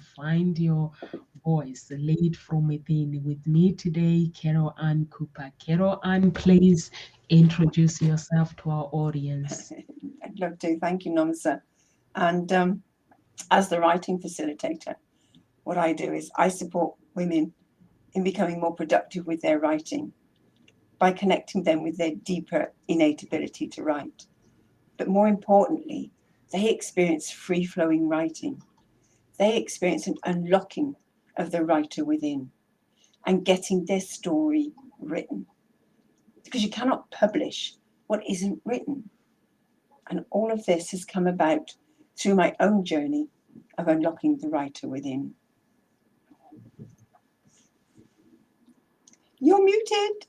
Find your voice, lead from within. With me today, Carol Ann Cooper. Carol Ann, please introduce yourself to our audience. I'd love to. Thank you, Nomsa. And as the writing facilitator, what I do is I support women in becoming more productive with their writing by connecting them with their deeper innate ability to write. But more importantly, they experience free flowing writing. They experience an unlocking of the writer within and getting their story written. Because you cannot publish what isn't written. And all of this has come about through my own journey of unlocking the writer within. You're muted.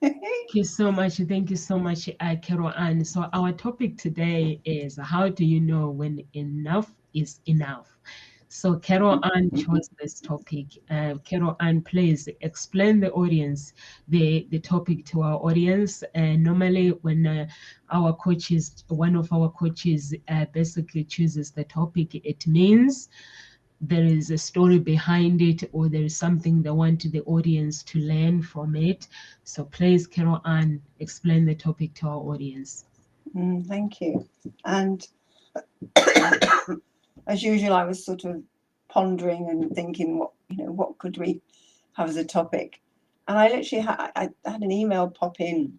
Thank you so much. Thank you so much, Carol Ann. So, our topic today is how do you know when enough is enough? So, Carol Ann chose this topic. Carol Ann, please explain the audience, the topic to our audience. Normally, when our coaches, one of our coaches basically chooses the topic, it means there is a story behind it or there is something they want the audience to learn from it. So please, Carol Ann, explain the topic to our audience. Thank you. And as usual, I was sort of pondering and thinking, what could we have as a topic? And I literally I had an email pop in,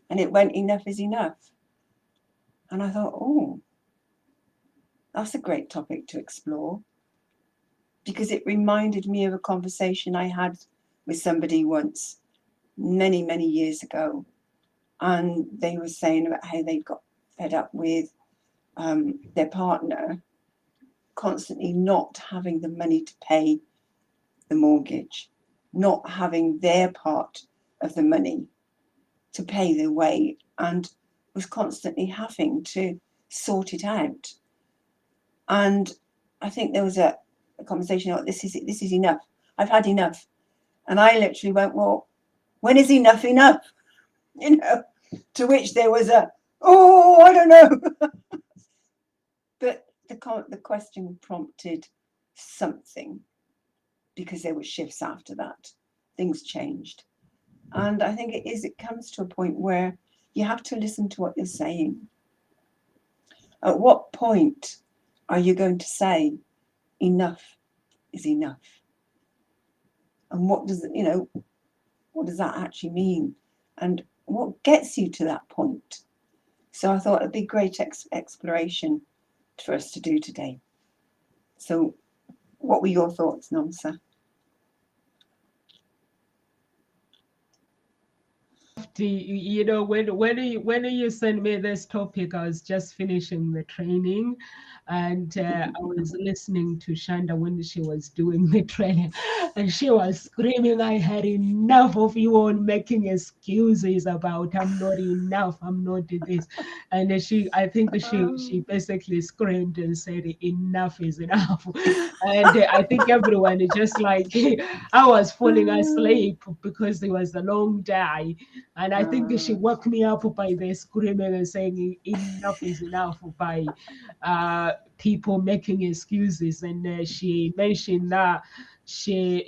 and it went, "Enough is enough." And I thought, oh, that's a great topic to explore, because it reminded me of a conversation I had with somebody once, many, many years ago. And they were saying about how they got fed up with their partner constantly not having the money to pay the mortgage, not having their part of the money to pay their way, and was constantly having to sort it out. And I think there was a conversation about this is enough. I've had enough. And I literally went, well, when is enough enough? To which there was oh, I don't know. But the question prompted something, because there were shifts after that. Things changed. And I think it comes to a point where you have to listen to what you're saying. At what point are you going to say enough is enough? And what does that actually mean? And what gets you to that point? So I thought it'd be great exploration for us to do today. So what were your thoughts, Nomsa? When you sent me this topic, I was just finishing the training, and I was listening to Shanda when she was doing the training, and she was screaming, "I had enough of you on making excuses about I'm not enough, I'm not this," and I think she basically screamed and said, "Enough is enough," and I think everyone is just like I was falling asleep because it was a long day. And I think she woke me up by the screaming and saying enough is enough by people making excuses. And she mentioned that she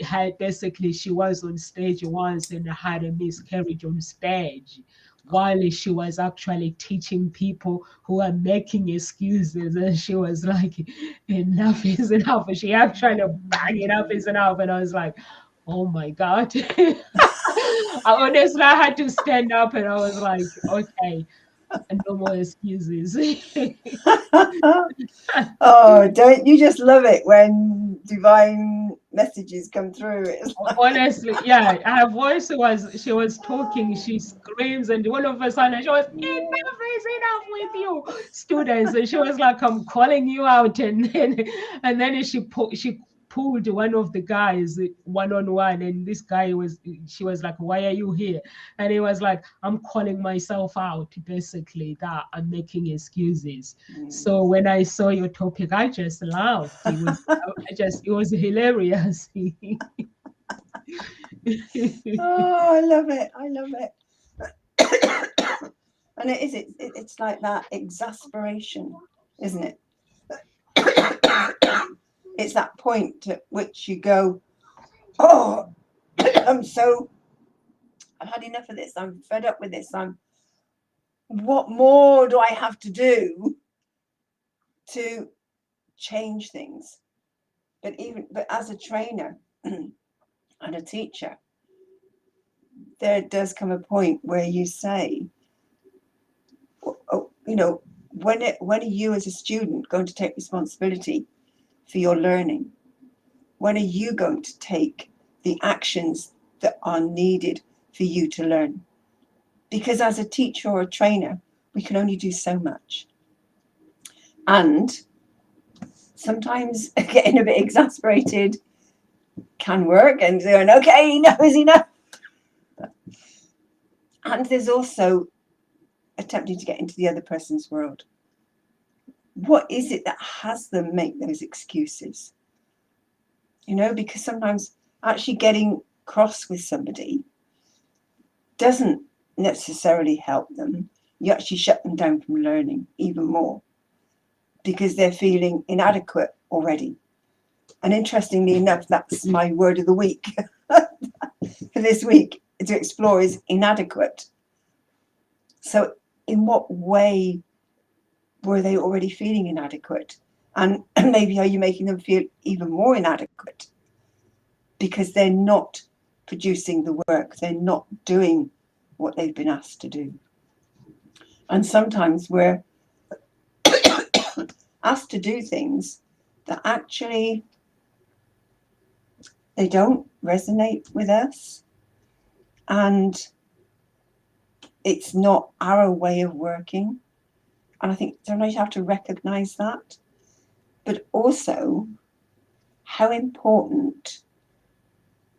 was on stage once and had a miscarriage on stage while she was actually teaching people who are making excuses. And she was like, enough is enough. And she actually bang, enough is enough. And I was like, oh my God. I honestly I had to stand up and I was like, okay, no more excuses. Oh, don't you just love it when divine messages come through? It's Honestly, yeah, her voice was she was talking, she screams, and all of a sudden she was enough is enough with you, students. And she was like, I'm calling you out. And then she pulled one of the guys one on one, and this guy she was like, why are you here? And he was like, I'm calling myself out, basically, that I'm making excuses. So when I saw your topic, I just laughed. It was hilarious. oh, I love it. I love it. And it's like that exasperation, isn't it? it's that point at which you go, oh, I've had enough of this. I'm fed up with this. What more do I have to do to change things? But as a trainer and a teacher, there does come a point where you say, oh, when are you as a student going to take responsibility for your learning? When are you going to take the actions that are needed for you to learn? Because as a teacher or a trainer, we can only do so much. And sometimes getting a bit exasperated can work, and going, okay, enough is enough. And there's also attempting to get into the other person's world. What is it that has them make those excuses? Because sometimes actually getting cross with somebody doesn't necessarily help them. You actually shut them down from learning even more because they're feeling inadequate already. And interestingly enough, that's my word of the week for this week to explore is inadequate. So in what way were they already feeling inadequate? And maybe are you making them feel even more inadequate because they're not producing the work, they're not doing what they've been asked to do. And sometimes we're asked to do things that actually they don't resonate with us, and it's not our way of working. And I think sometimes you have to recognize that, but also how important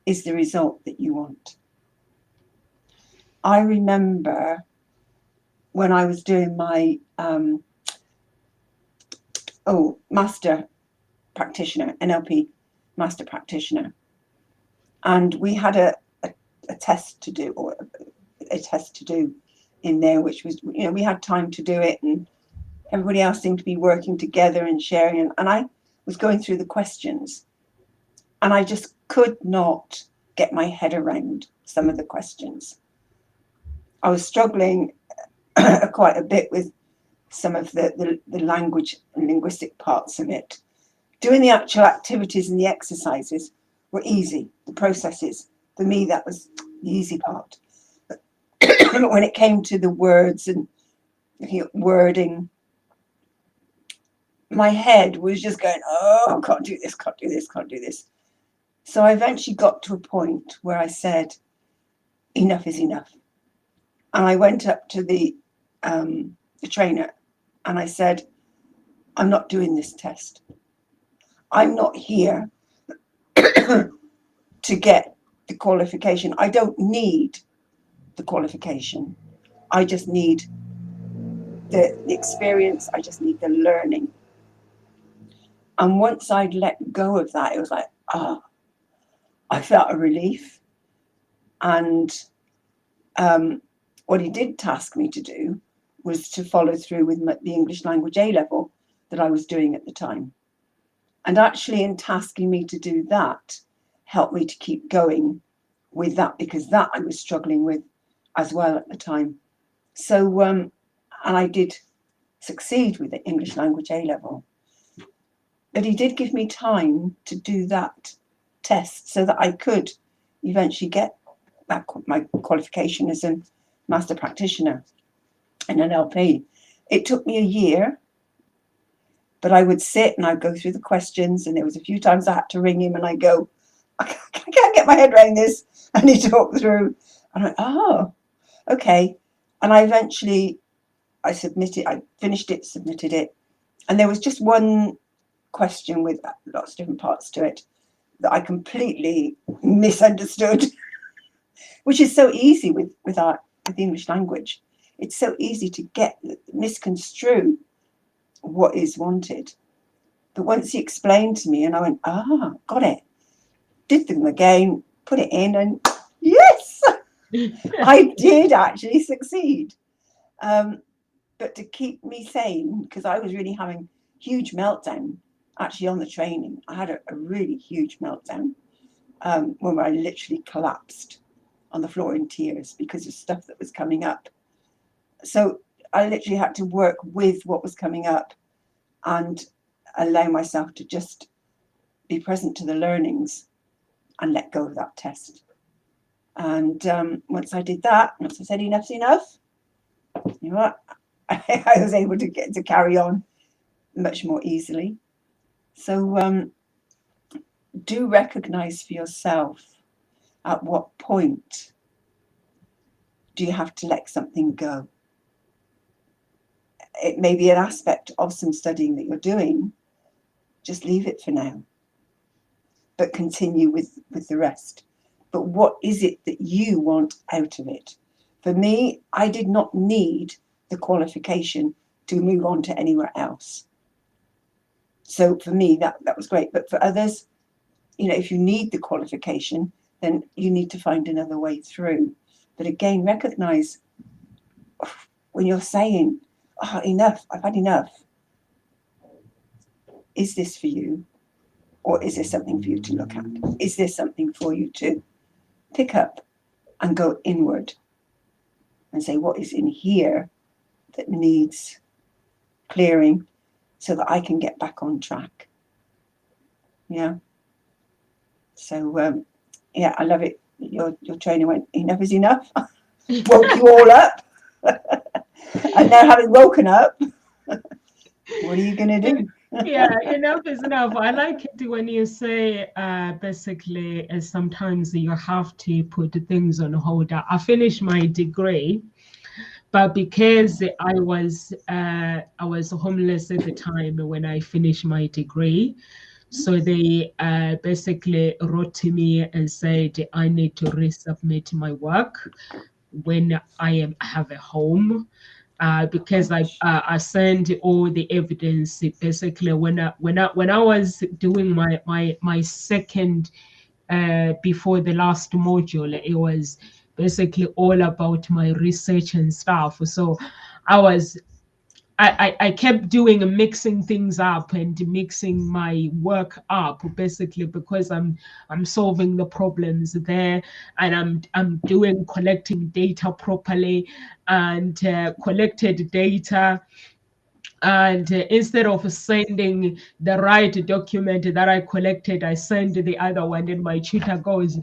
is the result that you want. I remember when I was doing my master practitioner, NLP master practitioner, and we had a test to do, or a test to do in there, which was, we had time to do it, and everybody else seemed to be working together and sharing, and I was going through the questions, and I just could not get my head around some of the questions. I was struggling quite a bit with some of the language and linguistic parts of it. Doing the actual activities and the exercises were easy. The processes, for me, that was the easy part. But when it came to the words and looking at wording, my head was just going, oh, I can't do this, can't do this, can't do this. So I eventually got to a point where I said, enough is enough. And I went up to the trainer and I said, I'm not doing this test. I'm not here to get the qualification. I don't need the qualification. I just need the experience. I just need the learning. And once I'd let go of that, it was like, I felt a relief. And what he did task me to do was to follow through with the English language A level that I was doing at the time. And actually in tasking me to do that, helped me to keep going with that, because that I was struggling with as well at the time. So, and I did succeed with the English language A level. But he did give me time to do that test so that I could eventually get that, my qualification as a master practitioner in NLP. It took me a year, but I would sit and I'd go through the questions, and there was a few times I had to ring him and I go, I can't get my head around this. And he talked through, and I went, oh, okay. And I finished it, submitted it. And there was just one question with lots of different parts to it that I completely misunderstood, which is so easy with the English language. It's so easy to misconstrue what is wanted. But once he explained to me and I went, got it, did them again, put it in, and yes, I did actually succeed. But to keep me sane, because I was really having huge meltdown actually on the training. I had a really huge meltdown when I literally collapsed on the floor in tears because of stuff that was coming up. So I literally had to work with what was coming up and allow myself to just be present to the learnings and let go of that test. And once I did that, once I said enough's enough, you know what, I was able to get to carry on much more easily. So do recognize for yourself at what point do you have to let something go. It may be an aspect of some studying that you're doing. Just leave it for now, but continue with the rest. But what is it that you want out of it? For me, I did not need the qualification to move on to anywhere else. So for me, that was great. But for others, you know, if you need the qualification, then you need to find another way through. But again, recognize when you're saying, oh, enough, I've had enough. Is this for you? Or is there something for you to look at? Is there something for you to pick up and go inward and say, what is in here that needs clearing so that I can get back on track? Yeah. So, yeah, I love it. Your trainer went, enough is enough. Woke you all up. And now having woken up, what are you going to do? Yeah, enough is enough. I like it when you say basically sometimes you have to put things on hold. I finished my degree, but because I was homeless at the time when I finished my degree, so they basically wrote to me and said I need to resubmit my work when I have a home. Because I sent all the evidence basically when I was doing my second before the last module. It was basically all about my research and stuff. So I was I kept doing mixing things up and mixing my work up basically because I'm solving the problems there, and I'm doing collecting data properly, and collected data, and instead of sending the right document that I collected, I send the other one, and my tutor goes,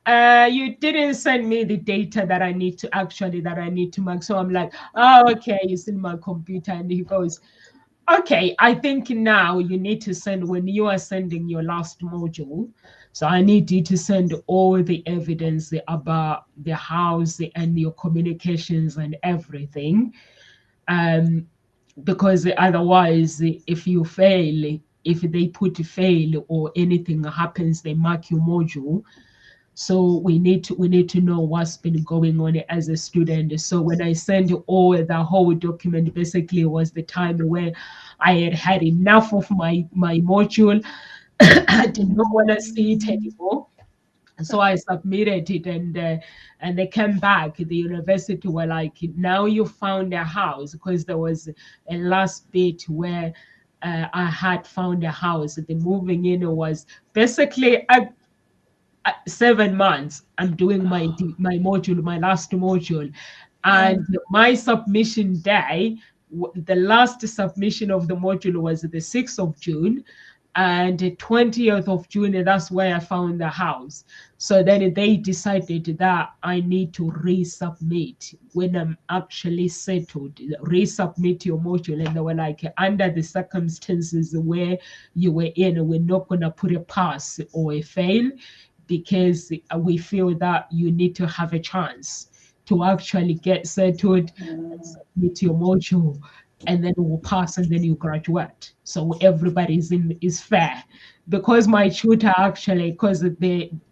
you didn't send me the data that I need to mark. So I'm like, oh, okay, it's in my computer. And he goes, okay, I think now you need to send, when you are sending your last module, so I need you to send all the evidence about the house and your communications and everything. Because otherwise, if you fail, if they put fail or anything happens, they mark your module. So we need to know what's been going on as a student. So when I sent all the whole document, basically was the time where I had had enough of my module. I did not want to see it anymore. So I submitted it, and they came back. The university were like, now you found a house, because there was a last bit where I had found a house. The moving in was basically 7 months. I'm doing my module, my last module, Yeah. and my submission day, the last submission of the module was the 6th of June, and the 20th of June, that's where I found the house. So then they decided that I need to resubmit when I'm actually settled. Resubmit your module, and they were like, under the circumstances where you were in, we're not gonna put a pass or a fail, because we feel that you need to have a chance to actually get settled and submit your module, and then we'll pass, and then you graduate. So everybody is fair. Because my tutor actually, because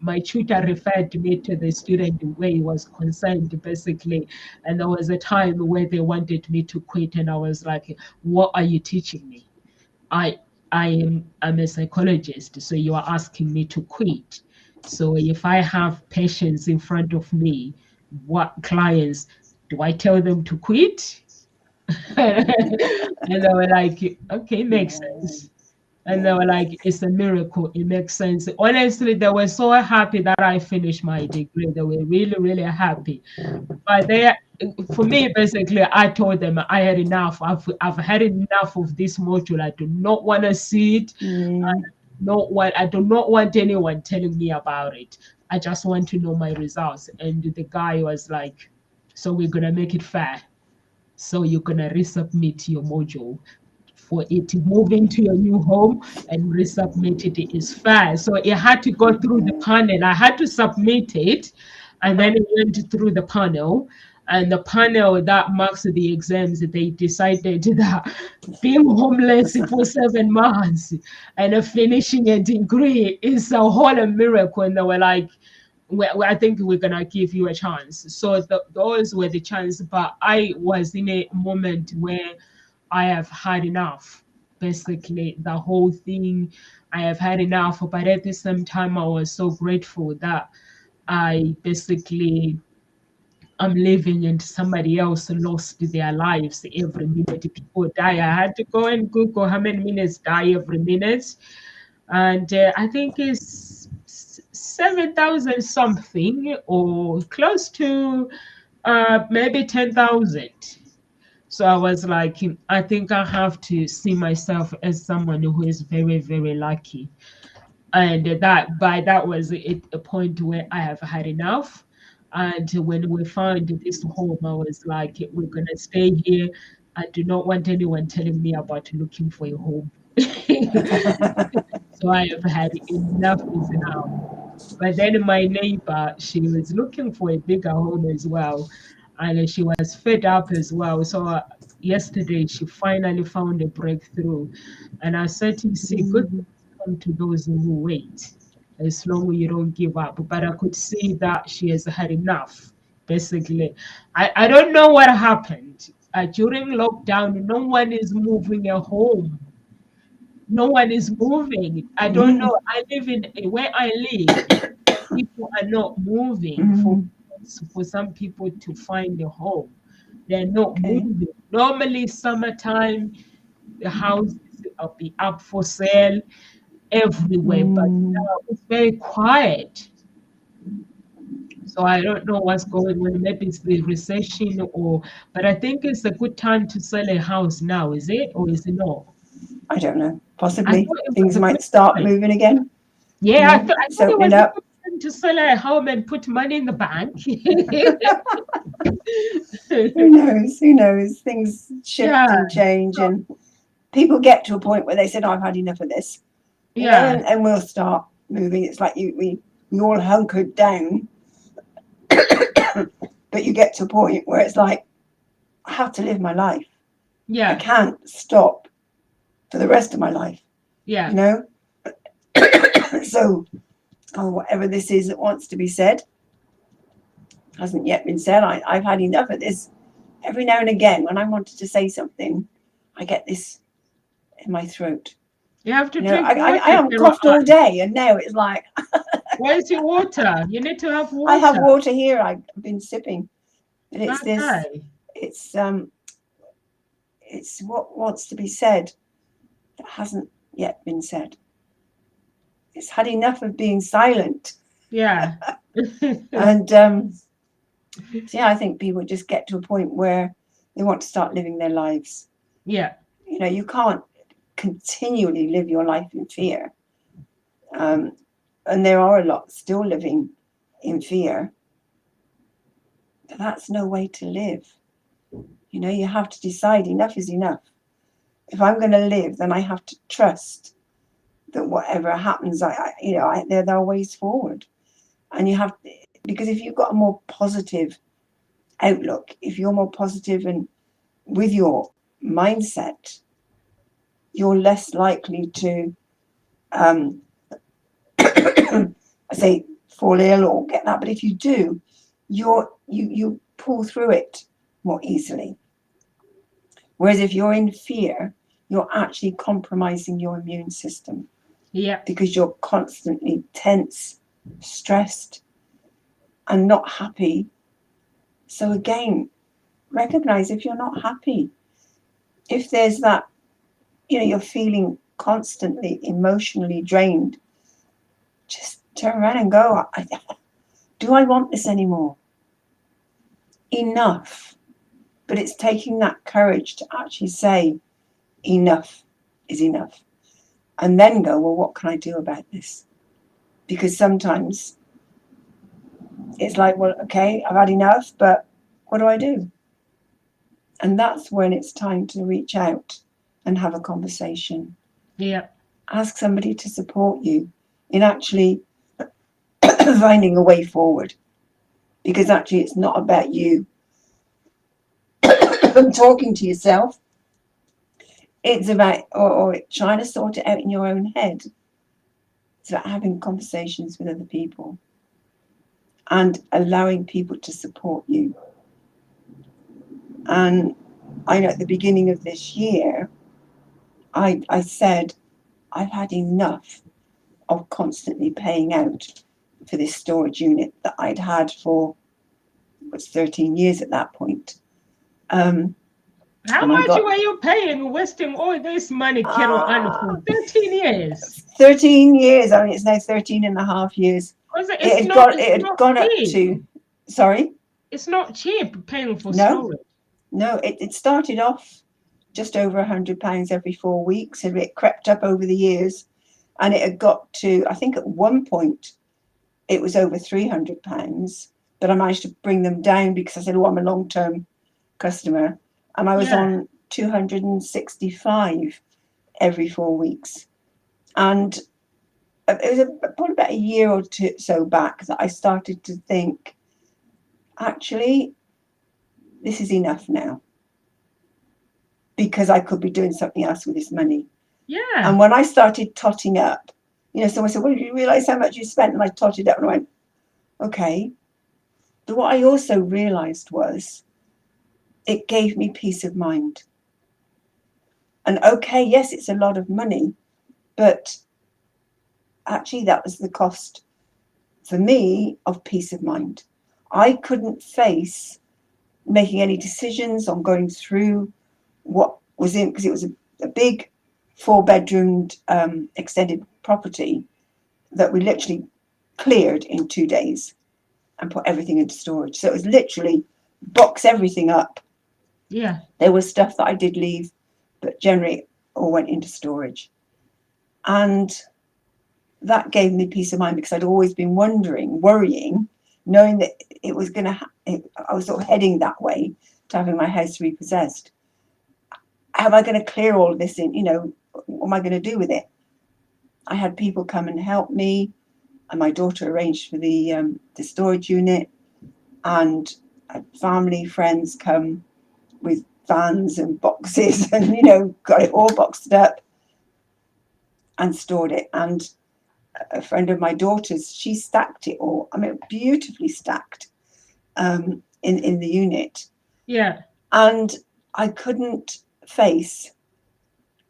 my tutor referred me to the student where he was concerned basically, and there was a time where they wanted me to quit, and I was like, what are you teaching me? I I'm a psychologist, so you are asking me to quit. So if I have patients in front of me, what clients, do I tell them to quit? And they were like, okay, makes No. sense. And they Yeah. were like, it's a miracle. It makes sense. Honestly, they were so happy that I finished my degree. They were really, really happy. But they, for me, basically, I told them I had enough. I've had enough of this module. I do not want to see it. Mm. I do not want anyone telling me about it. I just want to know my results. And the guy was like, so we're gonna make it fair. So you're gonna resubmit your module for it to move into your new home and resubmit it is fair. So it had to go through the Yeah. panel. I had to submit it, and then it went through the panel. And the panel that marks the exams, they decided that being homeless for 7 months and finishing a degree is a whole miracle. And they were like, I think we're gonna give you a chance. So those were the chance. But I was in a moment where I have had enough. Basically, the whole thing, I have had enough. But at the same time, I was so grateful that I basically I'm living and somebody else lost their lives every minute. People die. I had to go and Google how many minutes die every minute. And I think it's 7,000 something or close to maybe 10,000. So I was like, I think I have to see myself as someone who is very, very lucky. And that was a point where I have had enough. And when we found this home, I was like, we're gonna stay here. I do not want anyone telling me about looking for a home. So I have had enough is enough. But then my neighbor, she was looking for a bigger home as well, and she was fed up as well. So yesterday she finally found a breakthrough, and I said, "You see, good Mm. things come to those who wait, as long as you don't give up." But I could see that she has had enough. Basically, I don't know what happened during lockdown. No one is moving a home. No one is moving. I don't Mm. know. I live in where I live people are not moving Mm. for some people to find a home. They're not Okay. moving. Normally, summertime, the houses will be up for sale everywhere, but Mm. now it's very quiet. So I don't know what's going on. Maybe it's the recession or, but I think it's a good time to sell a house now, is it? Or is it not? I don't know. I Possibly thought it was things a might good start time. moving again. You Yeah, know, I it's thought it opening was a up. good time to sell a home and put money in the bank. Who knows? Who knows? Things shift Yeah, and change, and people get to a point where they said, "I've had enough of this," you know, yeah, and we'll start moving. It's like we all hunkered down, but you get to a point where it's like, I have to live my life. I yeah, can't stop for the rest of my life, you yeah, know. So, whatever this is that wants to be said hasn't yet been said. I've had enough of this. Every now and again, when I wanted to say something, I get this in my throat. you have to You know, drink I water, haven't Carol. coughed all day, and now it's like Where's your water? You need to have I have water. water here. I've been sipping, and it's this. Okay. It's it's what wants to be said that hasn't yet been said. It's had enough of being silent, Yeah. and so yeah, I think people just get to a point where they want to start living their lives. Yeah. You know, you can't continually live your life in fear, um, and there are a lot still living in fear. But that's no way to live. You know, you have to decide enough is enough. If I'm going to live, then I have to trust that whatever happens, there are ways forward. And you have, because if you've got a more positive outlook, if you're more positive and with your mindset, you're less likely to, um, I say, fall ill or get that. But if you do, you pull through it more easily. Whereas if you're in fear, you're actually compromising your immune system Yeah. because you're constantly tense, stressed, and not happy. So again, recognize if you're not happy. if there's that, you're feeling constantly emotionally drained, just turn around and go, do I want this anymore? Enough. But it's taking that courage to actually say enough is enough, and then go, well, what can I do about this? Because sometimes it's like, well, okay, I've had enough, but what do I do? And that's when it's time to reach out and have a conversation. Yeah. Ask somebody to support you in actually finding a way forward. Because actually, it's not about you talking to yourself. It's about or trying to sort it out in your own head. It's about having conversations with other people and allowing people to support you. And I know at the beginning of this year, I said, I've had enough of constantly paying out for this storage unit that I'd had for 13 years at that point. How And I much got were you paying, wasting all this money, Carol Ann, for 13 years? 13 years. I mean, it's now 13 and a half years. Because It had got it's it had not gone up cheap. to, sorry, It's not cheap paying for no, storage. no. It started off just over £100 every 4 weeks, and it crept up over the years, and it had got to, I think at one point it was over £300, but I managed to bring them down because I said, oh, I'm a long-term customer, and I was Yeah. on 265 every 4 weeks. And it was probably about a year or two so back that I started to think, actually, this is enough now, because I could be doing something else with this money. Yeah. And when I started totting up, someone said, well, do you realise how much you spent? And I totted up and I went, okay. But what I also realised was it gave me peace of mind. And okay, yes, it's a lot of money, but actually that was the cost for me of peace of mind. I couldn't face making any decisions on going through what was in, because it was a big 4-bedroomed extended property that we literally cleared in 2 days and put everything into storage. So it was literally box everything up. Yeah. There was stuff that I did leave, but generally all went into storage. And that gave me peace of mind, because I'd always been worrying, knowing that it was going to, I was sort of heading that way to having my house repossessed. How am I going to clear all of this in? What am I going to do with it? I had people come and help me, and my daughter arranged for the storage unit, and family, friends come with vans and boxes and, got it all boxed up and stored it. And a friend of my daughter's, she stacked it all. I mean, beautifully stacked in the unit. Yeah. And I couldn't face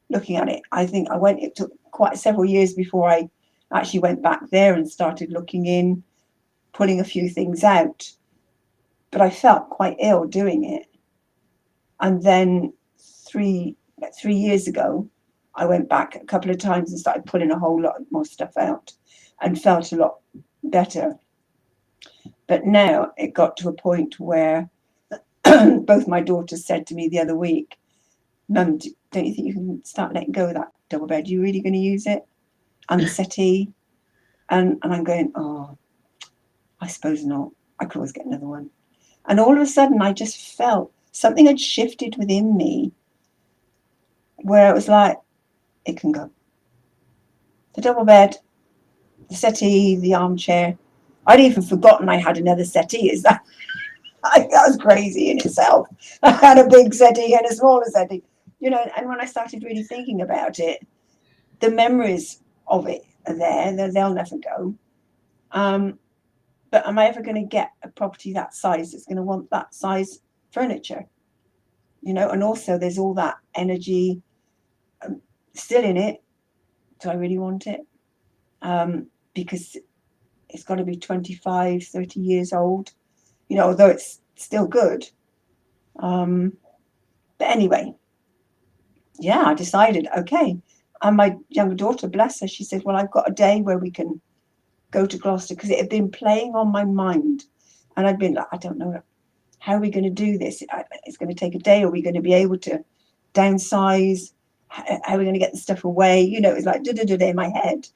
looking at it. I think it took quite several years before I actually went back there and started looking in, pulling a few things out. But I felt quite ill doing it. And then three years ago, I went back a couple of times and started pulling a whole lot more stuff out and felt a lot better. But now it got to a point where both my daughters said to me the other week, Mum, don't you think you can start letting go of that double bed? Are you really going to use it? And the settee? And I'm going, oh, I suppose not. I could always get another one. And all of a sudden, I just felt something had shifted within me where it was like, it can go. The double bed, the settee, the armchair. I'd even forgotten I had another settee. Is that that was crazy in itself. I had a big settee and a smaller settee, and when I started really thinking about it, the memories of it are there. They'll never go. But am I ever going to get a property that size that's going to want that size furniture? And also there's all that energy still in it. Do I really want it? Because it's got to be 25, 30 years old, although it's still good. But anyway, yeah, I decided, okay. And my younger daughter, bless her, she said, well, I've got a day where we can go to Gloucester, because it had been playing on my mind. And I'd been like, I don't know, how are we going to do this? It's going to take a day. Are we going to be able to downsize? How are we going to get the stuff away? You know, it was like in my head.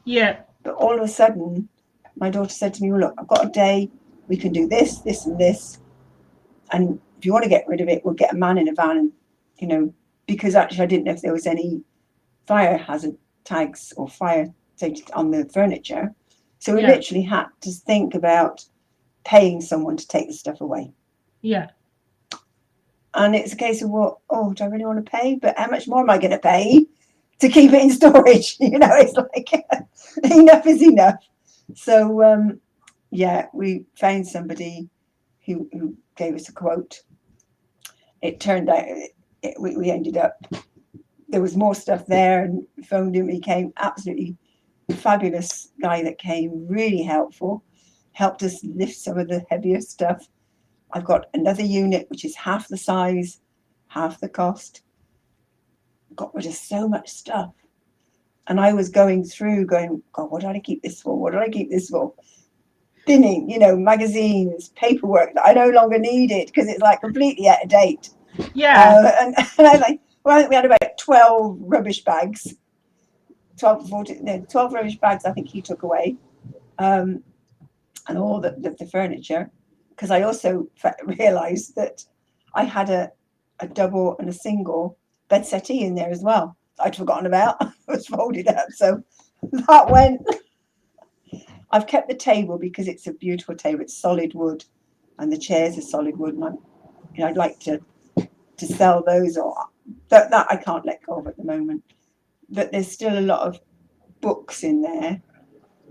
Yeah. But all of a sudden, my daughter said to me, well, look, I've got a day. We can do this, this, and this. And if you want to get rid of it, we'll get a man in a van. And, you know, because actually I didn't know if there was any fire hazard tags or fire safety on the furniture. So we Yeah. literally had to think about paying someone to take the stuff away. Yeah. And it's a case of, well, oh, do I really want to pay? But how much more am I going to pay to keep it in storage? You know, it's like enough is enough. So, yeah, we found somebody who gave us a quote. It turned out we ended up, there was more stuff there, and phoned him. He came, absolutely fabulous guy that came, really helpful, helped us lift some of the heavier stuff. I've got another unit which is half the size, half the cost. Got rid of so much stuff. And I was going through going, God, what did I keep this for? What did I keep this for? Binning, you know, magazines, paperwork that I no longer needed because it's like completely out of date. Yeah. And I was like, well, I think we had about 12 rubbish bags, 12, 14, no, 12 rubbish bags I think he took away, and all the furniture. Because I also realised that I had a double and a single bed settee in there as well. I'd forgotten about. It was folded up. So that went. I've kept the table because it's a beautiful table. It's solid wood, and the chairs are solid wood. And I'd like to sell those, or that I can't let go of at the moment. But there's still a lot of books in there,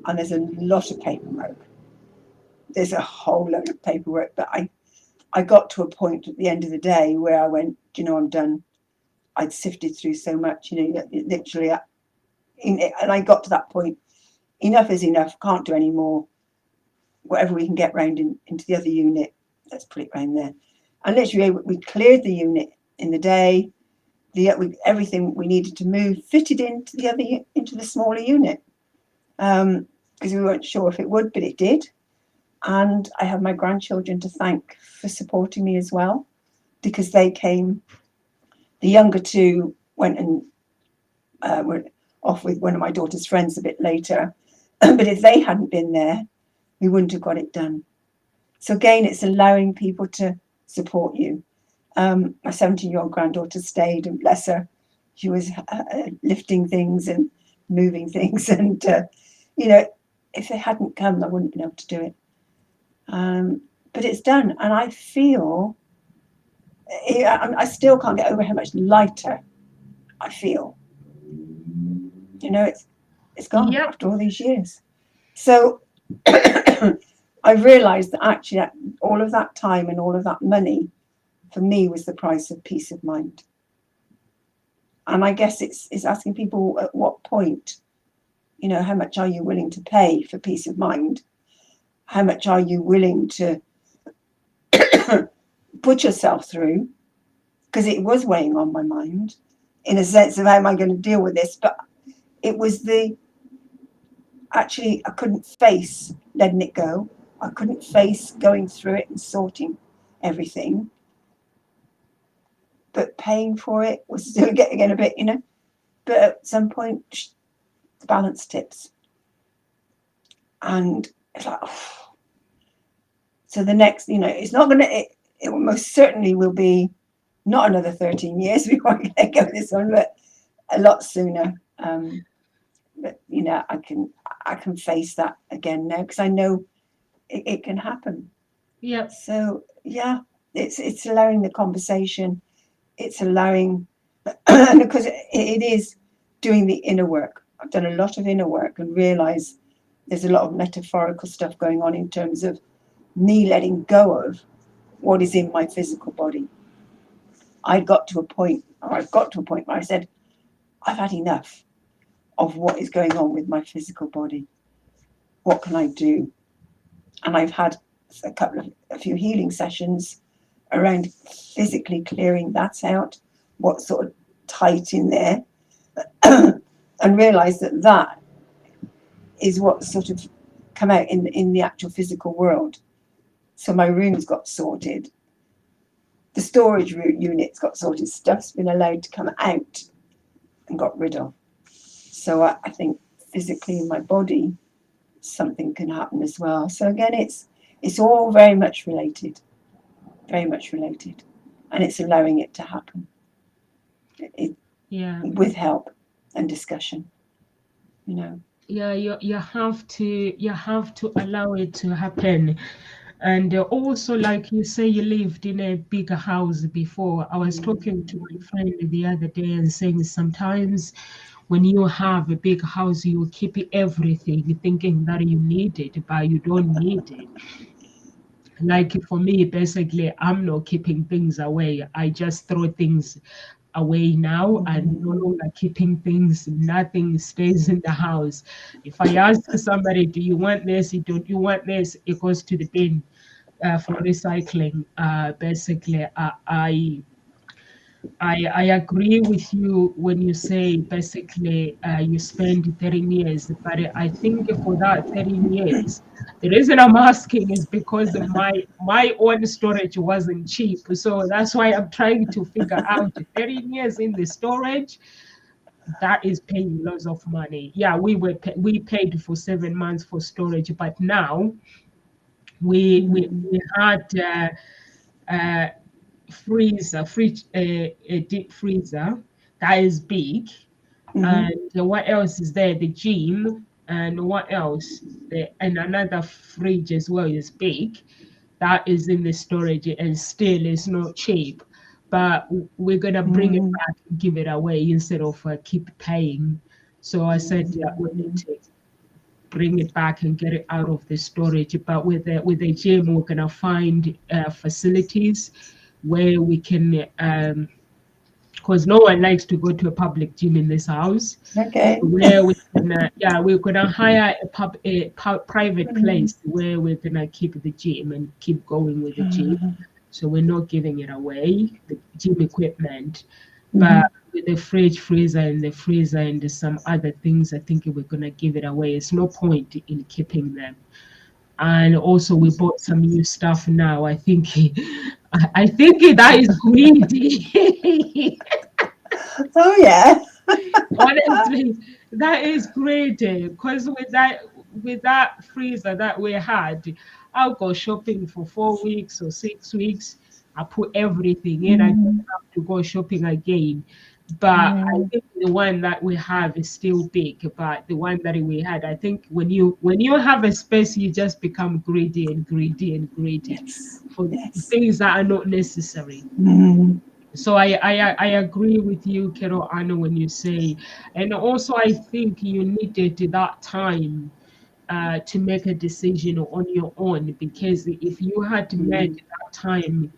and there's a lot of paperwork. There's a whole load of paperwork. But I got to a point at the end of the day where I went, you know, I'm done. I'd sifted through so much, you know, literally, and I got to that point. Enough is enough. Can't do any more. Whatever we can get round into the other unit, let's put it round there. And literally, we cleared the unit in the day. Everything we needed to move fitted into the smaller unit, because we weren't sure if it would, but it did. And I have my grandchildren to thank for supporting me as well, because they came. The younger two went and were off with one of my daughter's friends a bit later. But if they hadn't been there, we wouldn't have got it done. So again, it's allowing people to support you. My 17-year-old granddaughter stayed, and bless her, she was lifting things and moving things. And, you know, if they hadn't come, I wouldn't have been able to do it. But it's done. And I feel, I still can't get over how much lighter I feel. You know, it's gone Yep. after all these years. So I realised that actually all of that time and all of that money for me was the price of peace of mind. And I guess it's asking people, at what point, you know, how much are you willing to pay for peace of mind? How much are you willing to put yourself through? Because it was weighing on my mind in a sense of how am I going to deal with this? But it was actually, I couldn't face letting it go. I couldn't face going through it and sorting everything. But paying for it was still getting a bit, you know. But at some point, the balance tips. And it's like, oh. So the next, you know, it's not going to, it most certainly will be not another 13 years before I let go of this one, but a lot sooner. But, you know, I can face that again now because I know it can happen. Yep. So, yeah, it's allowing the conversation. It's allowing, and because it is doing the inner work. I've done a lot of inner work and realised there's a lot of metaphorical stuff going on in terms of me letting go of what is in my physical body. I've got to a point where I said, I've had enough of what is going on with my physical body. What can I do? And I've had a few healing sessions around physically clearing that out. What sort of tight in there, and realised that that is what sort of come out in the actual physical world. So my rooms got sorted, the storage units got sorted, stuff's been allowed to come out and got rid of. So I think physically in my body, something can happen as well. So again, it's all very much related, and it's allowing it to happen with help and discussion. Yeah, you have to allow it to happen. And also, like you say, you lived in a bigger house before. I was talking to my friend the other day and saying sometimes when you have a big house, you keep everything thinking that you need it, but you don't need it. Like for me, basically, I'm not keeping things away. I just throw things away now and no longer keeping things. Nothing stays in the house. If I ask somebody, do you want this? Don't you want this? It goes to the bin for recycling. Basically, I agree with you when you say basically you spend 13 years, but I think for that 13 years, the reason I'm asking is because my own storage wasn't cheap. So that's why I'm trying to figure out 13 years in the storage, that is paying lots of money. Yeah, we paid for 7 months for storage, but now we had uh, a deep freezer that is big. And what else is there? The gym, and what else? And another fridge as well is big. That is in the storage and still it's not cheap. But we're gonna bring it back and give it away instead of keep paying. So I said we need to bring it back and get it out of the storage. But with the gym, we're gonna find facilities where we can, because no one likes to go to a public gym in this house. Okay. Where we can, we're gonna hire a private place where we're gonna keep the gym and keep going with the gym. So we're not giving it away, the gym equipment, but with the fridge, freezer, and the freezer and some other things, I think we're gonna give it away. It's no point in keeping them. And also we bought some new stuff now. I think I think that is greedy. Oh yeah. Honestly, that is great. Because with that freezer that we had, I'll go shopping for 4 weeks or 6 weeks. I put everything in. I don't have to go shopping again. But I think the one that we have is still big. But the one that we had, I think when you have a space, you just become greedy and greedy and greedy Yes. for Yes. things that are not necessary. So I agree with you, Kero Anna, when you say, and also I think you needed that time to make a decision on your own, because if you had made that time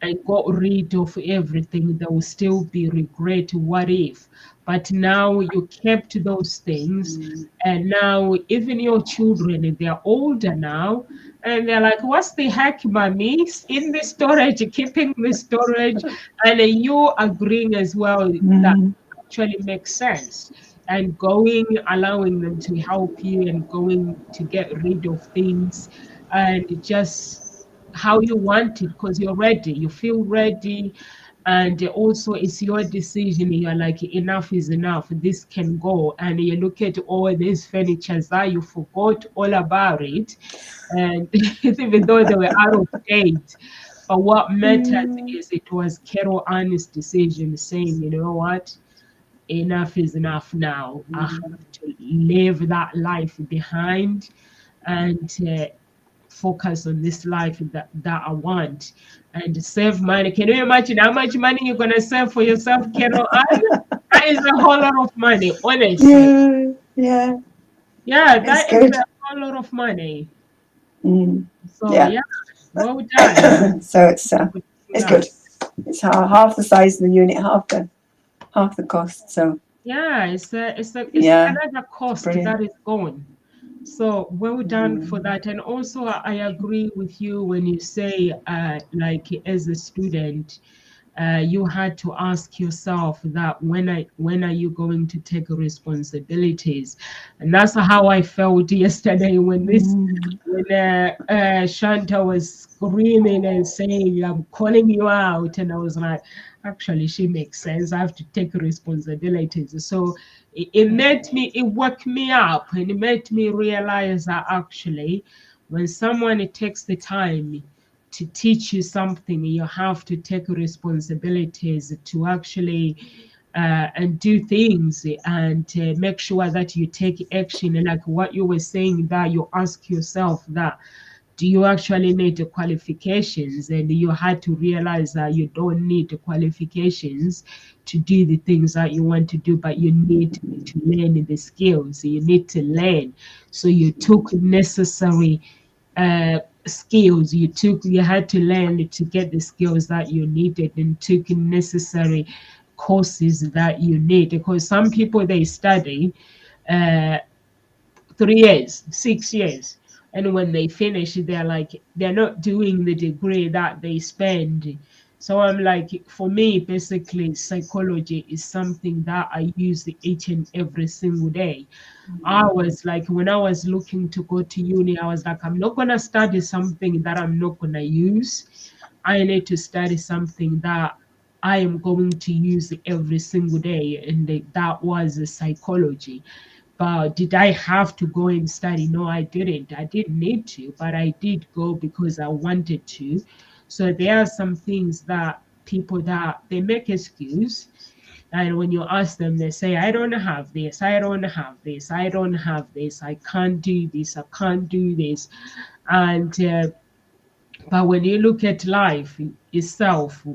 and got rid of everything, there will still be regret. What if? But now you kept those things, and now even your children, they're older now, and they're like, "What's the heck, mommy? In the storage, keeping the storage," and you agreeing as well that actually makes sense. And going, allowing them to help you, and going to get rid of things, and just how you want it, because you're ready, you feel ready, and also it's your decision. You're like, enough is enough, this can go. And you look at all these furnitures that you forgot all about it, and even though they were out of date, but what matters is it was Carol Ann's decision, saying, you know what, enough is enough now. I have to leave that life behind and focus on this life that I want, and save money. Can you imagine how much money you're gonna save for yourself, Carol Ann? That is a whole lot of money, honestly. Yeah. Yeah, It's that is good. a whole lot of money. So Yeah. yeah, well done. So it's With it's that. good. It's half the size of the unit, half the cost. So Yeah, it's yeah, another cost brilliant. that is gone. So well done for that. And also I agree with you when you say like as a student, you had to ask yourself that when are you going to take responsibilities? And that's how I felt yesterday when Shanta was screaming and saying, "I'm calling you out," and I was like, actually, she makes sense. I have to take responsibilities. So it woke me up, and it made me realize that actually, when someone takes the time to teach you something, you have to take responsibilities to actually and do things and make sure that you take action. And like what you were saying, that you ask yourself that, do you actually need the qualifications? And you had to realize that you don't need the qualifications to do the things that you want to do, but you need to learn the skills. You need to learn. So you took necessary skills. You had to learn to get the skills that you needed, and took necessary courses that you need, because some people, they study uh 3 years, 6 years, and when they finish, they're like, they're not doing the degree that they spend. So I'm like, for me, basically, psychology is something that I use each and every single day. I was like, when I was looking to go to uni, I was like, I'm not going to study something that I'm not going to use. I need to study something that I am going to use every single day. And that was psychology. But did I have to go and study? No, I didn't. I didn't need to, but I did go because I wanted to. So there are some things that people, that they make excuse, and when you ask them, they say, I don't have this, I don't have this, I don't have this, I can't do this, I can't do this. And but when you look at life itself,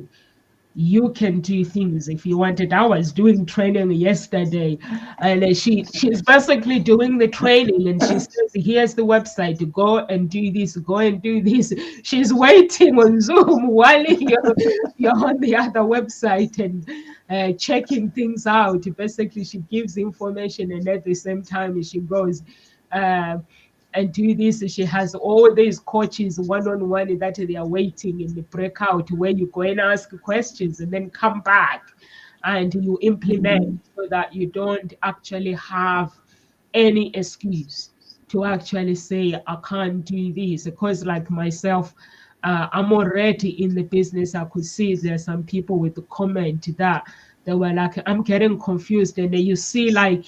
you can do things if you wanted. I was doing training yesterday, and she's basically doing the training, and she says, "Here's the website. To go and do this. Go and do this." She's waiting on Zoom while you're on the other website and checking things out. Basically, she gives information, and at the same time, she goes. Uh, and do this. She has all these coaches one-on-one that they are waiting in the breakout, where you go and ask questions and then come back and you implement, so that you don't actually have any excuse to actually say, I can't do this. Because like myself, I'm already in the business. I could see there's some people with the comment that they were like, I'm getting confused. And then you see like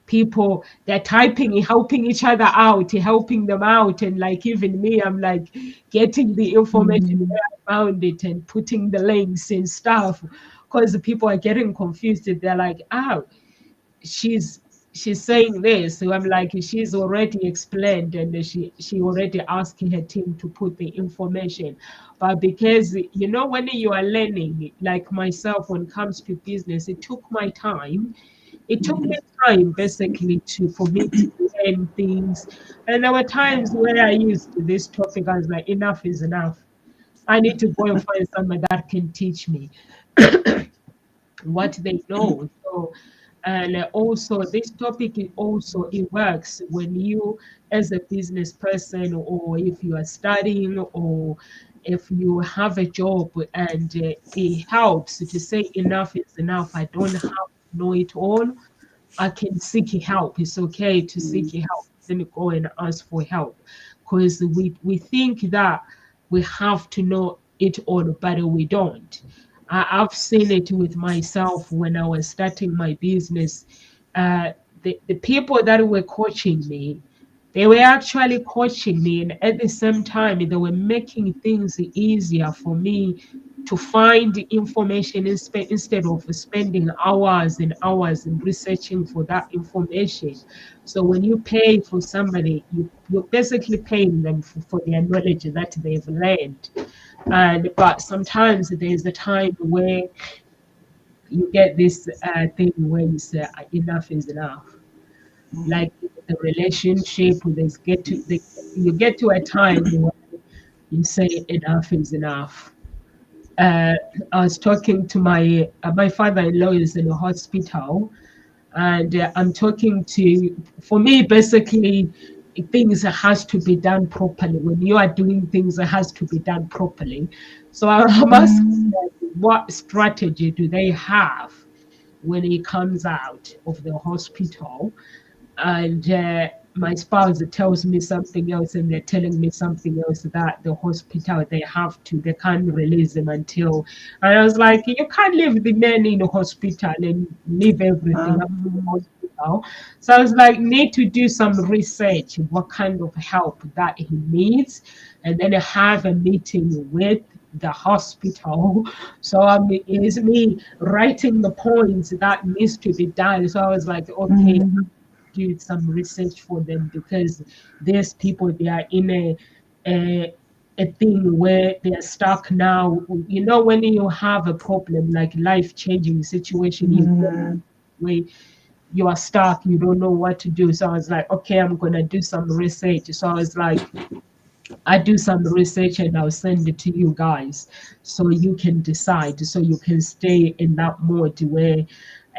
people, they're typing, helping each other out, helping them out. And like even me, I'm like getting the information where I found it and putting the links and stuff, because the people are getting confused. They're like, oh, she's she's saying this. So I'm like, she's already explained, and she already asked her team to put the information. But because when you are learning, like myself, when it comes to business, it took my time. It took me time basically to for me to learn things. And there were times where I used this topic, I was like, enough is enough. I need to go and find someone that can teach me what they know. So, and also this topic, it works when you, as a business person, or if you are studying, or if you have a job, and it helps to say enough is enough. I don't have to know it all. I can seek help. It's okay to seek help. Then go and ask for help, because we think that we have to know it all, but we don't. I've seen it with myself when I was starting my business. The people that were coaching me, they were actually coaching me, and at the same time, they were making things easier for me to find information instead of spending hours and hours in researching for that information. So when you pay for somebody, you're basically paying them for their knowledge that they've learned. And but sometimes there's a time where you get this thing where you say, enough is enough. Like the relationship, you get to a time where you say enough is enough. uh, I was talking to my father-in-law is in a hospital, and I'm talking to. For me, basically, things has to be done properly. When you are doing things, it has to be done properly. So I'm asking. what strategy do they have when he comes out of the hospital, and my spouse tells me something else, and they're telling me something else, that the hospital, they can't release him until. And I was like, you can't leave the man in the hospital and leave everything up to the Um, hospital. So I was like, need to do some research, what kind of help that he needs, and then have a meeting with the hospital. So it's me writing the points that needs to be done. So I was like, okay, mm, do some research for them, because there's people, they are in a thing where they are stuck now. You know, when you have a problem like life changing situation, mm. where you are stuck, you don't know what to do. So I was like, okay, I'm gonna do some research. So I was like, I do some research and I'll send it to you guys so you can decide, so you can stay in that mode where.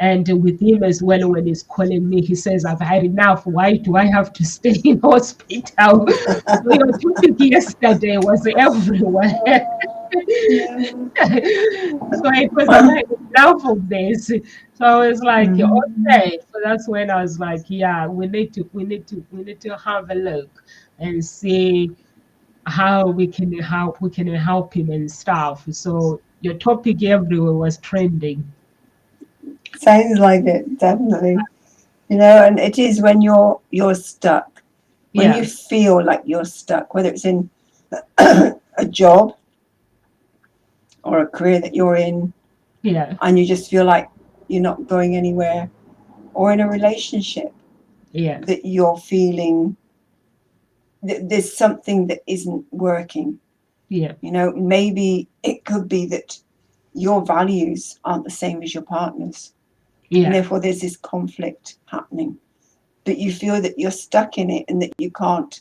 And with him as well, when he's calling me, he says, I've had enough. Why do I have to stay in hospital? So your topic yesterday was everywhere. Yeah. So it was, I've had enough of this. So I was like, Mm. okay. So that's when I was like, yeah, we need to have a look and see how we can help him and stuff. So your topic everywhere was trending. Sounds like it, definitely. You know, and it is when you're stuck, when you Yeah, feel like you're stuck, whether it's in a job or a career that you're in, yeah, and you just feel like you're not going anywhere, or in a relationship yeah, that you're feeling that there's something that isn't working. yeah, You know, maybe it could be that your values aren't the same as your partner's, and yeah, therefore there's this conflict happening. But you feel that you're stuck in it and that you can't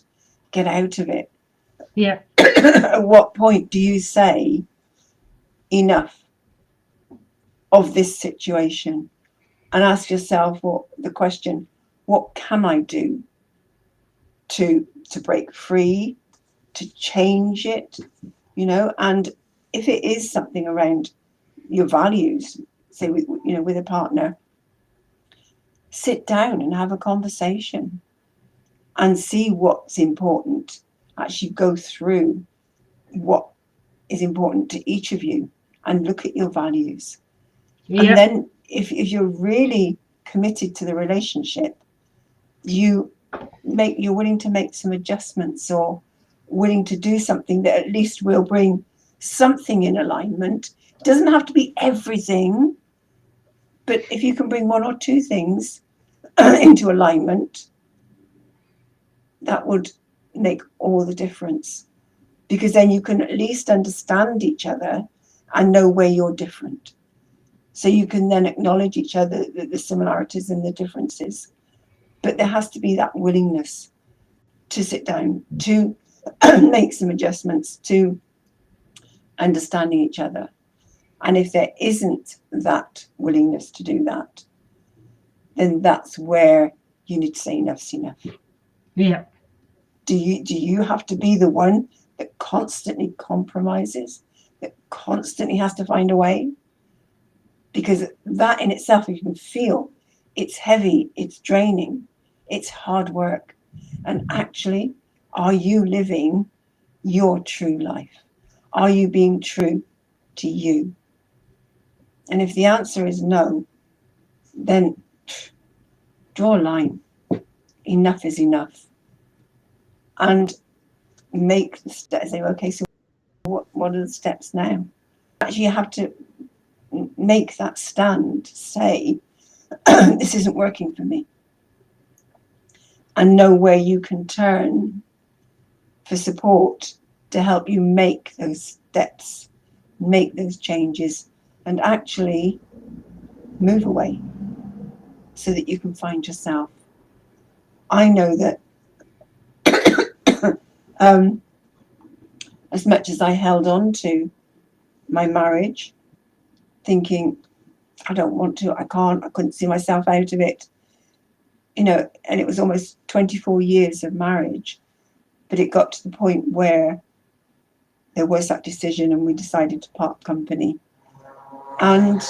get out of it. yeah, At what point do you say enough of this situation and ask yourself the question, what can I do to break free, to change it, you know? And if it is something around your values, say with a partner, sit down and have a conversation and see what's important. Actually go through what is important to each of you and look at your values. And yeah, then if you're really committed to the relationship, you're willing to make some adjustments or willing to do something that at least will bring something in alignment. It doesn't have to be everything, but if you can bring one or two things into alignment, that would make all the difference, because then you can at least understand each other and know where you're different. So you can then acknowledge each other, the similarities and the differences. But there has to be that willingness to sit down, to make some adjustments, to understanding each other. And if there isn't that willingness to do that, then that's where you need to say enough's enough. yeah, Do you have to be the one that constantly compromises, that constantly has to find a way? Because that in itself, you can feel it's heavy, it's draining, it's hard work. And actually, are you living your true life? Are you being true to you? And if the answer is no, then draw a line. Enough is enough. And make the steps. Say, okay, so what are the steps now? Actually, you have to make that stand, say, this isn't working for me, and know where you can turn for support to help you make those steps, make those changes, and actually move away so that you can find yourself. I know that um, as much as I held on to my marriage, thinking, I don't want to, I can't, I couldn't see myself out of it, and it was almost 24 years of marriage, but it got to the point where there was that decision and we decided to part company. And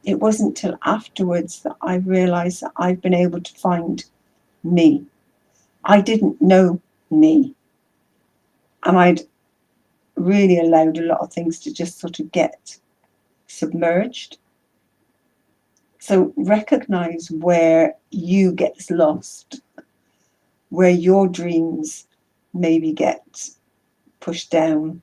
it wasn't till afterwards that I realised that I've been able to find me. I didn't know me. And I'd really allowed a lot of things to just sort of get submerged. So recognise where you get lost, where your dreams maybe get pushed down.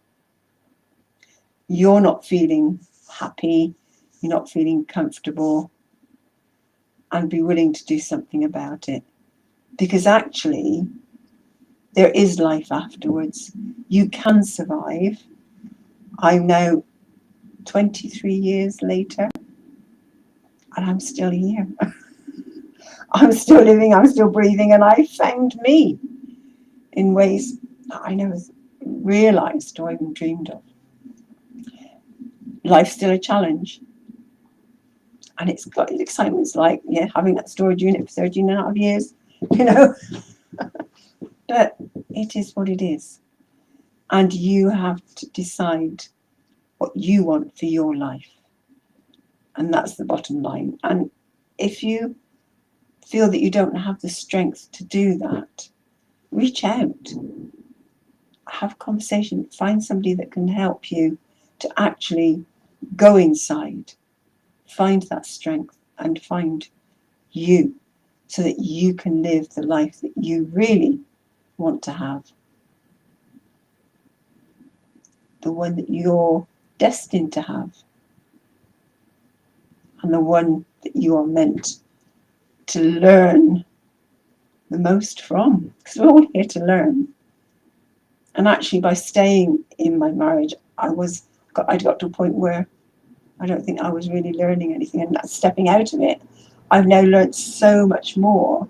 You're not feeling happy, you're not feeling comfortable, and be willing to do something about it. Because actually, there is life afterwards. You can survive. I'm now 23 years later, and I'm still here. I'm still living, I'm still breathing, and I found me in ways that I never realised or even dreamed of. Life's still a challenge. And it's got its excitements, like having that storage unit for 13 and a half years, But it is what it is. And you have to decide what you want for your life. And that's the bottom line. And if you feel that you don't have the strength to do that, reach out, have a conversation, find somebody that can help you to actually go inside, find that strength and find you, so that you can live the life that you really want to have, the one that you're destined to have, and the one that you are meant to learn the most from, because we're all here to learn. And actually, by staying in my marriage, I'd got to a point where I don't think I was really learning anything, and stepping out of it, I've now learned so much more,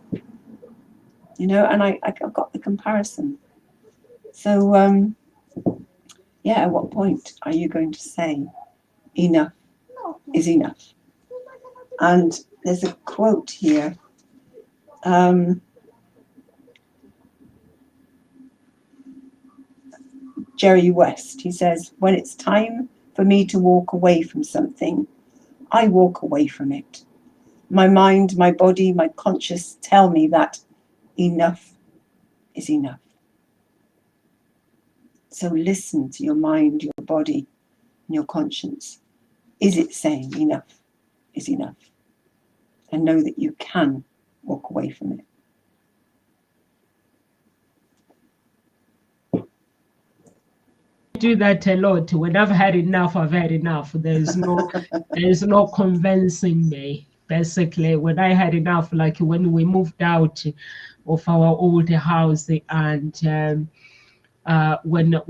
and I've got the comparison. So at what point are you going to say enough is enough? And there's a quote here. Jerry West, he says, when it's time for me to walk away from something, I walk away from it. My mind, my body, my conscience tell me that enough is enough. So listen to your mind, your body, and your conscience. Is it saying enough is enough? And know that you can walk away from it. Do that a lot. When I've had enough, I've had enough. There's no convincing me. Basically, when I had enough, like when we moved out of our old house, and when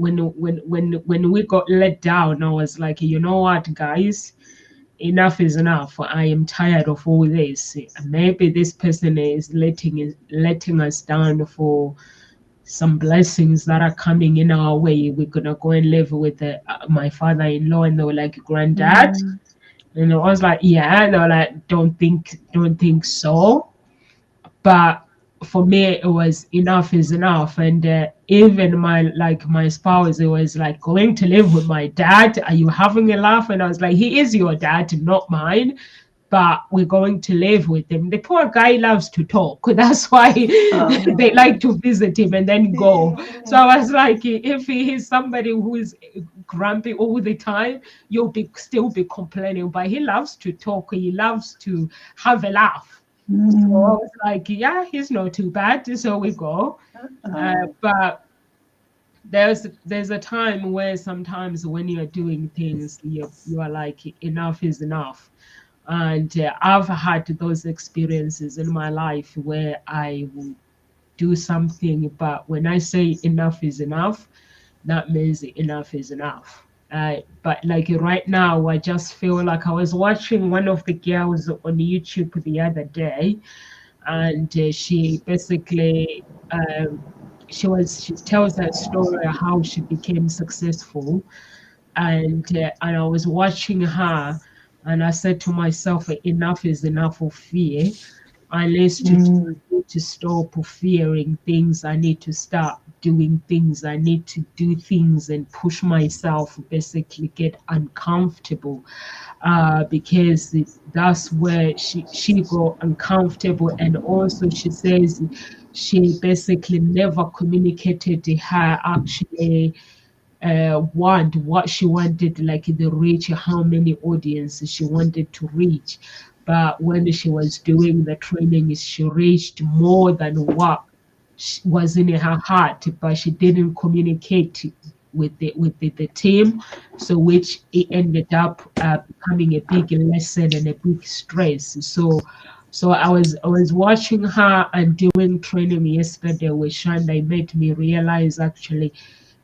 we got let down, I was like, you know what, guys, enough is enough. I am tired of all this. Maybe this person is letting us down for some blessings that are coming in our way. We're gonna go and live with my father-in-law, and they were like, granddad. And I was like, yeah. And they were like, don't think so. But for me, it was enough is enough. And even my spouse, it was like, going to live with my dad, are you having a laugh? And I was like, he is your dad, not mine, but we're going to live with him. The poor guy loves to talk. That's why they like to visit him and then go. So I was like, if he is somebody who is grumpy all the time, you'll still be complaining. But he loves to talk. He loves to have a laugh. So I was like, yeah, he's not too bad. So we go. But there's a time where sometimes when you're doing things, you are like, enough is enough. And I've had those experiences in my life where I will do something, but when I say enough is enough, that means enough is enough. But like right now, I just feel like I was watching one of the girls on YouTube the other day, and she basically she tells her story of how she became successful, and I was watching her, and I said to myself, enough is enough of fear. I need to stop fearing things. I need to start doing things. I need to do things and push myself, basically get uncomfortable, because that's where she got uncomfortable. And also she says she basically never communicated her actually want what she wanted, like the reach, how many audiences she wanted to reach. But when she was doing the training, she reached more than what was in her heart, but she didn't communicate with the team, so which it ended up becoming a big lesson and a big stress. So I was watching her and doing training yesterday with Shanda. It made me realize actually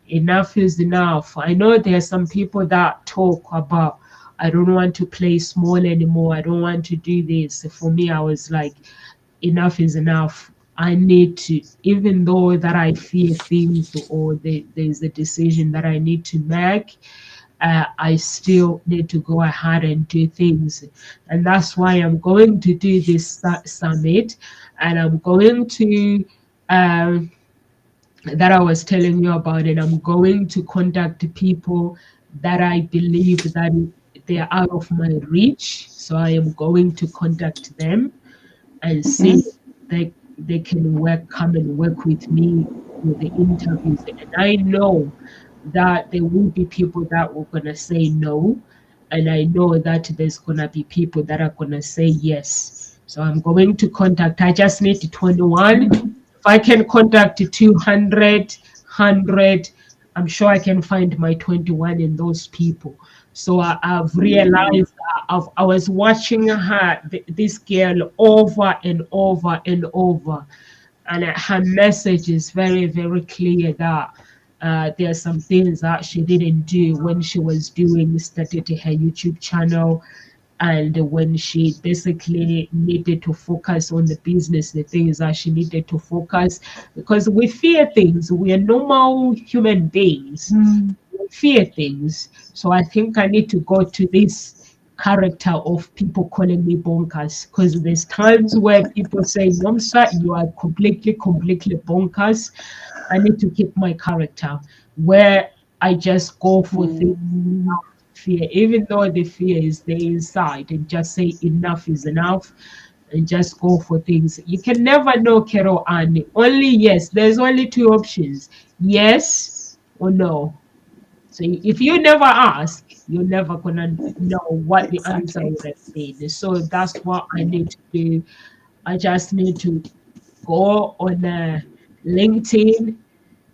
enough is enough. I know there are some people that talk about, I don't want to play small anymore. I don't want to do this. For me, I was like, enough is enough. I need to, even though that I fear things or there's a decision that I need to make, I still need to go ahead and do things. And that's why I'm going to do this summit, and I'm going to. Um, that I was telling you about it. I'm going to contact people that I believe that they are out of my reach. So I am going to contact them and see if they can come and work with me with the interviews. And I know that there will be people that were gonna say no, and I know that there's gonna be people that are gonna say yes. So I'm going to contact. I just need 21. If I can contact 200, 100, I'm sure I can find my 21 in those people. So I've realized I was watching her, this girl, over and over and over, and her message is very, very clear that there are some things that she didn't do when she was doing started her YouTube channel, and when she basically needed to focus on the business, the things that she needed to focus, because we fear things. We are normal human beings. We fear things. So I think I need to go to this character of people calling me bonkers, because there's times where people say, Nomsa, you are completely bonkers. I need to keep my character where I just go for things fear, even though the fear is there inside, and just say enough is enough and just go for things. You can never know, Carol, and only yes. There's only two options: yes or no. So if you never ask, you're never gonna know what the answer Exactly. would have been. So that's what I need to do. I just need to go on LinkedIn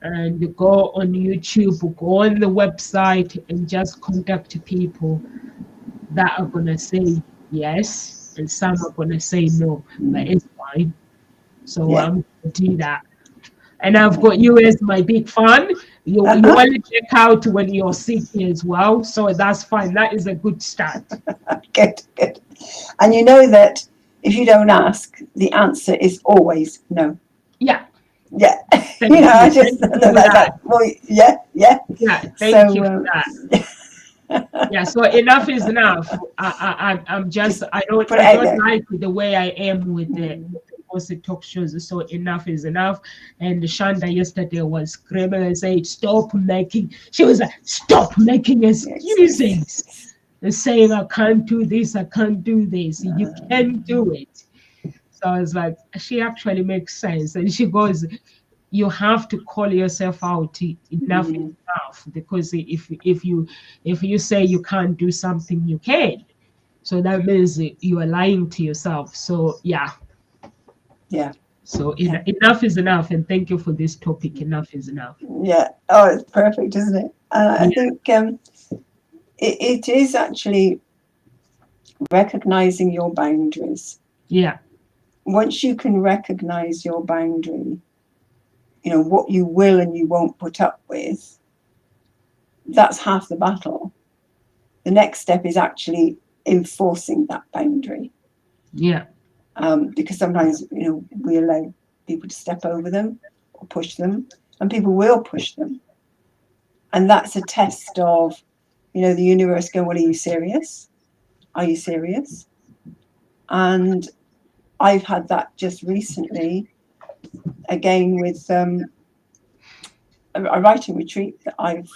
and go on YouTube, go on the website, and just contact people that are gonna say yes, and some are gonna say no, but it's fine. So Yeah. I'm gonna do that. And I've got you as my big fan. You Uh-huh. only check out when you're sick as well, so that's fine. That is a good start. Good, good. And you know that if you don't ask, the answer is always no. Yeah, Yeah. You thank know, you. I just Thank you for that. well, yeah, yeah. Yeah, thank you for So that. Yeah, so enough is enough. I'm just just put I it out don't there. like the way I am with the gossip talk shows. So enough is enough. And Shanda yesterday was screaming and saying, "Stop making." She was like, "Stop making excuses." Excuses. And saying, "I can't do this. I can't do this." You can do it. So I was like, she actually makes sense. And she goes, you have to call yourself out. Enough is enough, because if you say you can't do something, you can. So that means you are lying to yourself. So yeah. Yeah, So yeah, enough is enough, and thank you for this topic. Enough is enough. yeah. Oh, it's perfect, isn't it? And I Yeah, think it is actually recognizing your boundaries. yeah, Once you can recognize your boundary, you know, what you will and you won't put up with, that's half the battle. The next step is actually enforcing that boundary. yeah, Because sometimes, you know, we allow people to step over them or push them, and people will push them. And that's a test of, you know, the universe going, well, are you serious? Are you serious? And I've had that just recently, again with a writing retreat that I've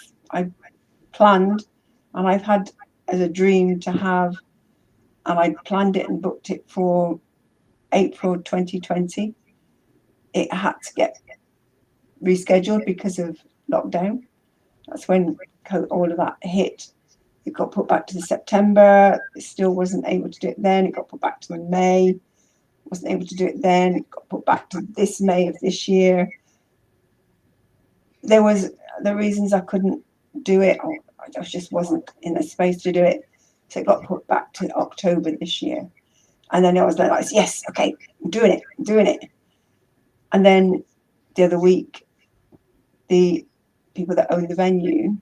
planned, and I've had as a dream to have, and I planned it and booked it for April 2020. It had to get rescheduled because of lockdown. That's when all of that hit. It got put back to the September. It still wasn't able to do it then. It got put back to the May. Wasn't able to do it then. It got put back to this May of this year. There was the reasons I couldn't do it. Or I just wasn't in the space to do it. So it got put back to October this year. And then I was like, yes, okay, I'm doing it. And then the other week, the people that own the venue,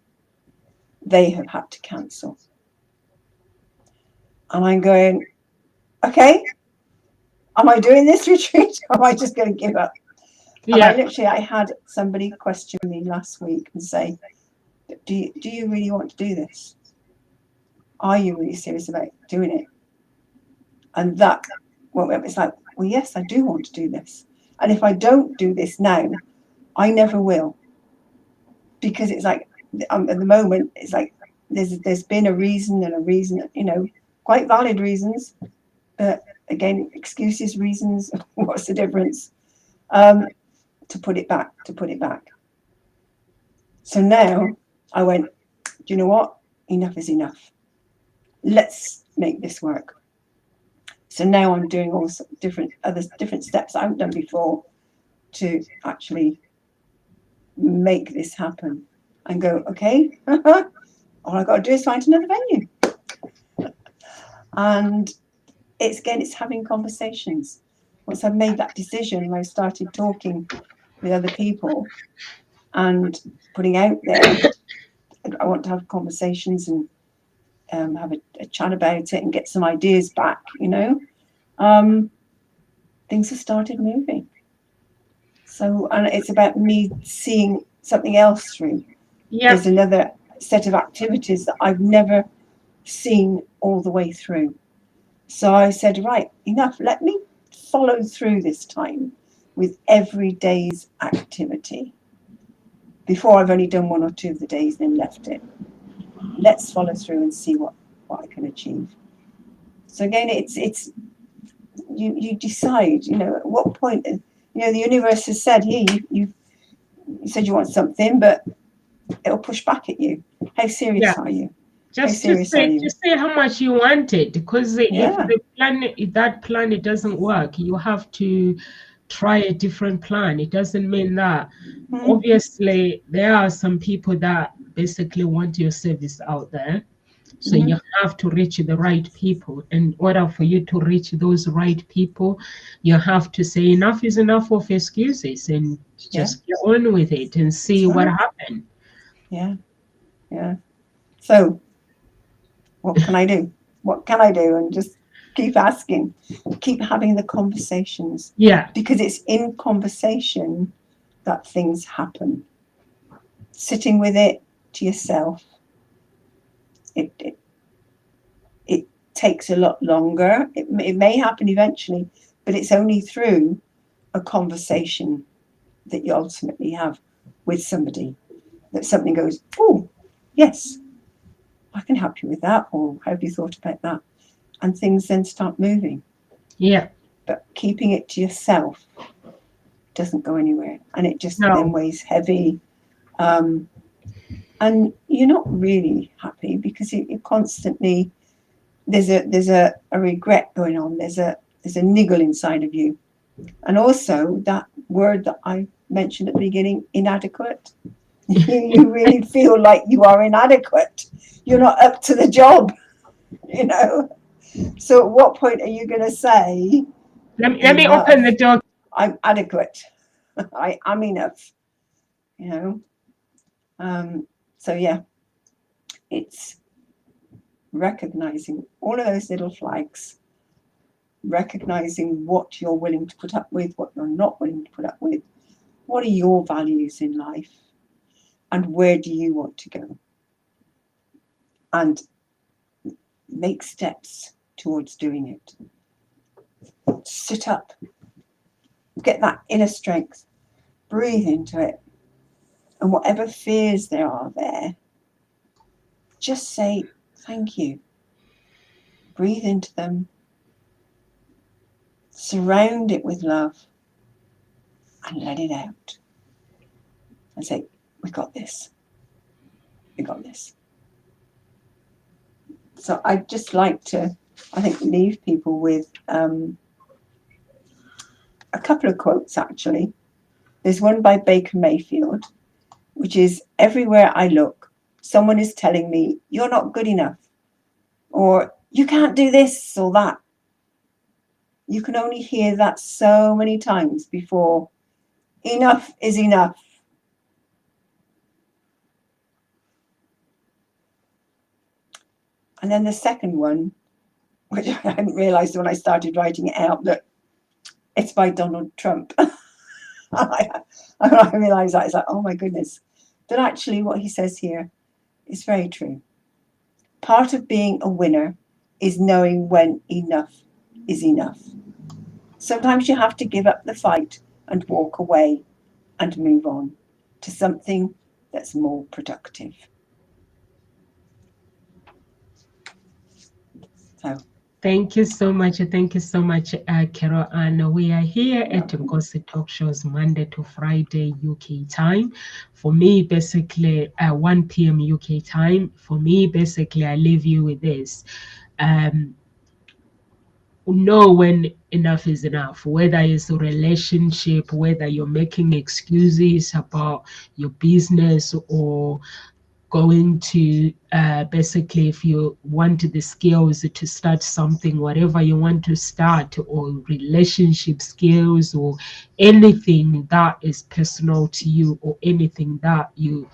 they have had to cancel. And I'm going, okay, am I doing this retreat? Or am I just going to give up? Yeah. And I had somebody question me last week and say, do you really want to do this? Are you really serious about doing it? And that, well, it's like, well, yes, I do want to do this. And if I don't do this now, I never will. Because it's like, at the moment, it's like there's been a reason, quite valid reasons. But again, excuses, reasons, what's the difference? To put it back. So now I went, do you know what? Enough is enough. Let's make this work. So now I'm doing all different steps I haven't done before to actually make this happen and go, okay, all I got to do is find another venue. And it's having conversations. Once I've made that decision, I started talking with other people and putting out there, I want to have conversations and have a chat about it and get some ideas back, things have started moving. So, and it's about me seeing something else through. Yeah. There's another set of activities that I've never seen all the way through. So I said, right, enough. Let me follow through this time with every day's activity. Before I've only done one or two of the days, then left it. Let's follow through and see what I can achieve. So again, it's you decide, at what point, the universe has said, here, you said you want something, but it'll push back at you. How serious are you? Just say how much you want it, because if that plan it doesn't work, you have to try a different plan. It doesn't mean that obviously there are some people that basically want your service out there. So you have to reach the right people. In order for you to reach those right people, you have to say enough is enough of excuses and just get on with it and see what happens. Yeah. So what can I do? And just keep asking, keep having the conversations. Yeah. Because it's in conversation that things happen. Sitting with it to yourself, it takes a lot longer. It may happen eventually, but it's only through a conversation that you ultimately have with somebody that something goes, oh, yes, I can help you with that, or have you thought about that? And things then start moving. Yeah. But keeping it to yourself doesn't go anywhere, and it just then weighs heavy. And you're not really happy because you're constantly, there's a regret going on. There's a niggle inside of you. And also that word that I mentioned at the beginning, inadequate. You really feel like you are inadequate. You're not up to the job, So at what point are you going to say, let me open the door. I'm adequate. I am enough, So yeah, it's recognizing all of those little flags, recognizing what you're willing to put up with, what you're not willing to put up with. What are your values in life? And where do you want to go? And make steps towards doing it. Sit up, get that inner strength, breathe into it. And whatever fears there are there, just say thank you. Breathe into them, surround it with love, and let it out. And say, we got this. We got this. So I'd just like to, I think, leave people with a couple of quotes, actually. There's one by Baker Mayfield, which is, everywhere I look, someone is telling me, you're not good enough, or you can't do this or that. You can only hear that so many times before enough is enough. And then the second one, which I hadn't realised when I started writing it out, that it's by Donald Trump. I realised that. It's like, oh my goodness. But actually what he says here is very true. Part of being a winner is knowing when enough is enough. Sometimes you have to give up the fight and walk away and move on to something that's more productive. So Thank you so much. Thank you so much, Carol. And we are here at Gossip Talk Shows Monday to Friday UK time. For me, basically, 1 p.m. UK time. For me, basically, I leave you with this. Know when enough is enough, whether it's a relationship, whether you're making excuses about your business, or going to basically, if you want the skills to start something, whatever you want to start, or relationship skills, or anything that is personal to you, or anything that you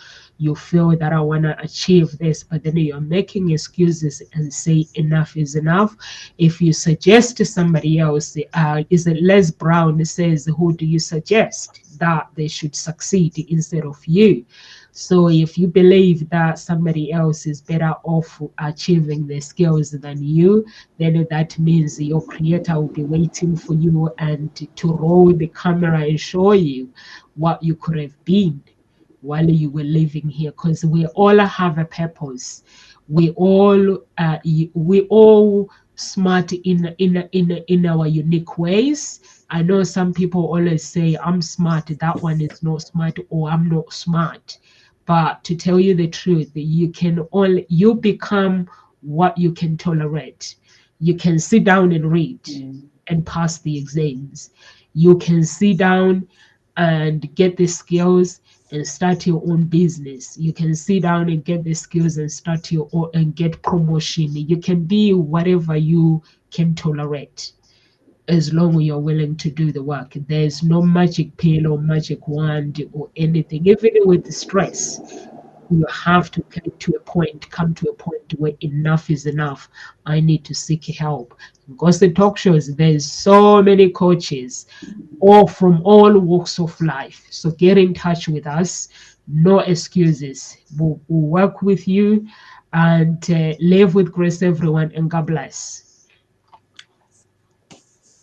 feel that I want to achieve this, but then you're making excuses and say enough is enough. If you suggest to somebody else, is it Les Brown says, who do you suggest that they should succeed instead of you? So if you believe that somebody else is better off achieving the skills than you, then that means your creator will be waiting for you and to roll the camera and show you what you could have been while you were living here. Because we all have a purpose. We all smart in our unique ways. I know some people always say, I'm smart, that one is not smart, or I'm not smart. But to tell you the truth, you become what you can tolerate. You can sit down and read and pass the exams. You can sit down and get the skills and start your own business. You can sit down and get the skills and start your own and get promotion. You can be whatever you can tolerate, as long as you're willing to do the work. There's no magic pill or magic wand or anything. Even with the stress, you have to come to a point where enough is enough. I need to seek help. Because the talk shows, there's so many coaches, all from all walks of life. So get in touch with us. No excuses. We'll work with you, and live with grace, everyone, and God bless.